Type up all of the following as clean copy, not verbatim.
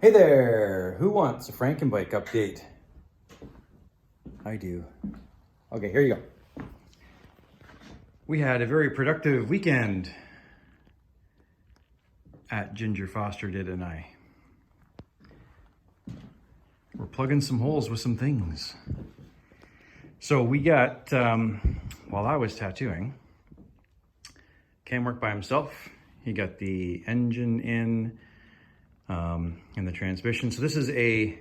Hey there, who wants a Frankenbike update? I do. Okay, here you go. We had a very productive weekend at Ginger Foster did and I. We're plugging some holes with some things. So we got, while I was tattooing, Cam worked by himself. He got the engine in, and the transmission. So this is a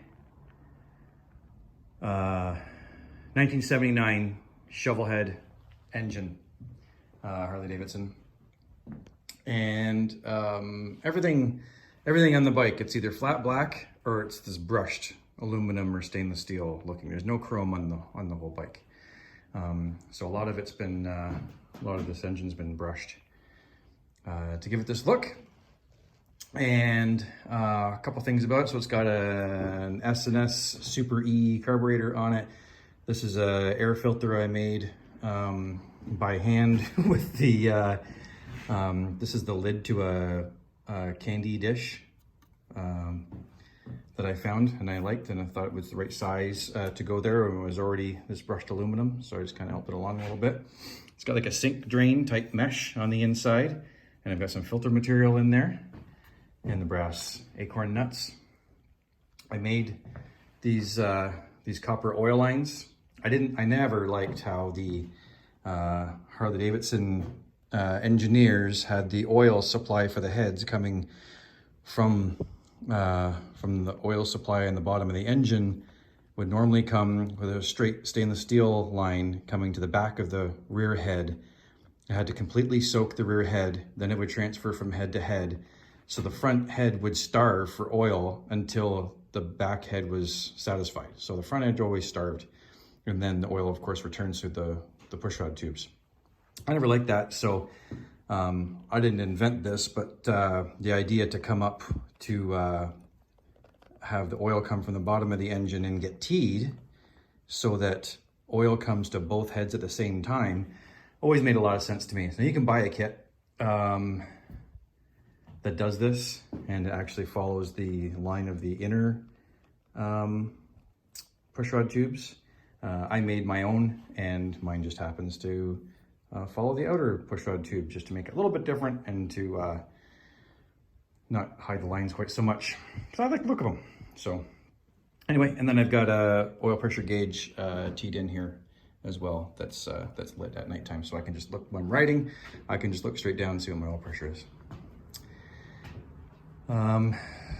1979 shovelhead engine, Harley Davidson, and everything on the bike, it's either flat black or it's this brushed aluminum or stainless steel looking. There's no chrome on the whole bike. So a lot of it's been a lot of this engine's been brushed to give it this look. And a couple things about it. So it's got an S&S Super E carburetor on it. This is a air filter I made by hand with the, this is the lid to a candy dish that I found and I liked, and I thought it was the right size to go there. It was already this brushed aluminum, so I just kind of helped it along a little bit. It's got like a sink drain type mesh on the inside, and I've got some filter material in there. And the brass acorn nuts. I made these copper oil lines. I never liked how the Harley Davidson engineers had the oil supply for the heads coming from the oil supply in the bottom of the engine. Would normally come with a straight stainless steel line coming to the back of the rear head. I had to completely soak the rear head, then it would transfer from head to head. So the front head would starve for oil until the back head was satisfied. So the front edge always starved. And then the oil, of course, returns through the pushrod tubes. I never liked that. So I didn't invent this, but the idea to come up to have the oil come from the bottom of the engine and get teed so that oil comes to both heads at the same time always made a lot of sense to me. So you can buy a kit that does this, and it actually follows the line of the inner pushrod tubes. I made my own, and mine just happens to follow the outer pushrod tube just to make it a little bit different and to not hide the lines quite so much. So I like the look of them. So anyway, and then I've got a oil pressure gauge teed in here as well. That's lit at nighttime, so I can just look when I'm riding. I can just look straight down and see what my oil pressure is.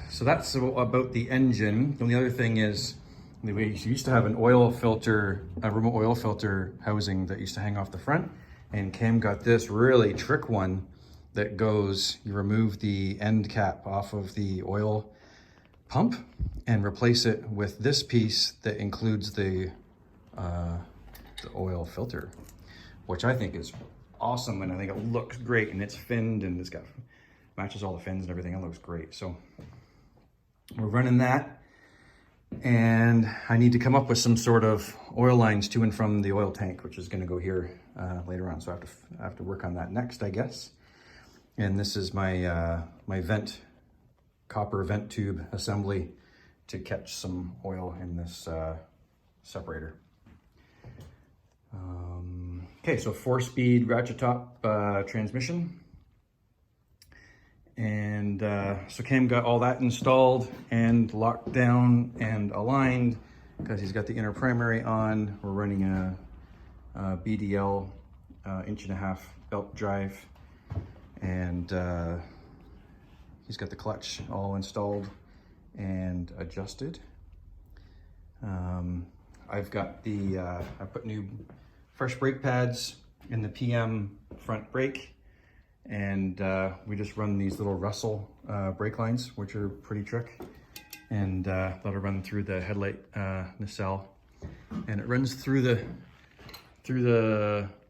So that's about the engine. And the other thing is, we used to have an oil filter, a remote oil filter housing that used to hang off the front, and Cam got this really trick one that goes, you remove the end cap off of the oil pump and replace it with this piece that includes the oil filter, which I think is awesome, and I think it looks great, and it's finned and it's got matches all the fins and everything. It looks great. So we're running that, and I need to come up with some sort of oil lines to and from the oil tank, which is going to go here later on. So I have to work on that next, I guess. And this is my my copper vent tube assembly to catch some oil in this separator. Okay, so 4-speed ratchet top transmission. And so Cam got all that installed and locked down and aligned because he's got the inner primary on. We're running a BDL 1.5 inch belt drive, and he's got the clutch all installed and adjusted. I've got the, I put new fresh brake pads in the PM front brake. And we just run these little Russell brake lines, which are pretty trick, and let it run through the headlight nacelle, and it runs through the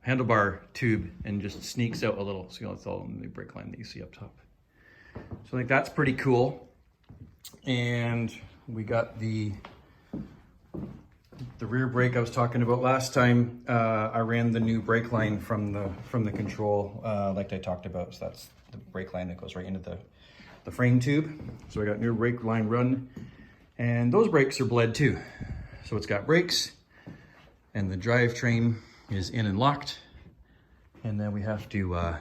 handlebar tube and just sneaks out a little. So that's all in the brake line that you see up top. So I think that's pretty cool. And we got the rear brake I was talking about last time. I ran the new brake line from the control, like I talked about. So that's the brake line that goes right into the frame tube. So I got new brake line run, and those brakes are bled too. So it's got brakes, and the drivetrain is in and locked. And then we have to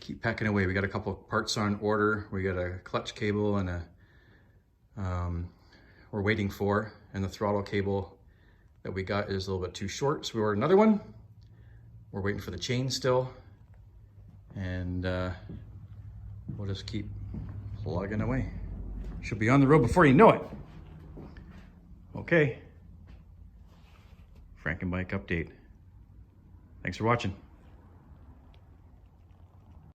keep packing away. We got a couple of parts on order. We got a clutch cable and we're waiting for, and the throttle cable that we got is a little bit too short, so we ordered another one. We're waiting for the chain still, and we'll just keep plugging away. Should be on the road before you know it. Okay, Frankenbike update. Thanks for watching.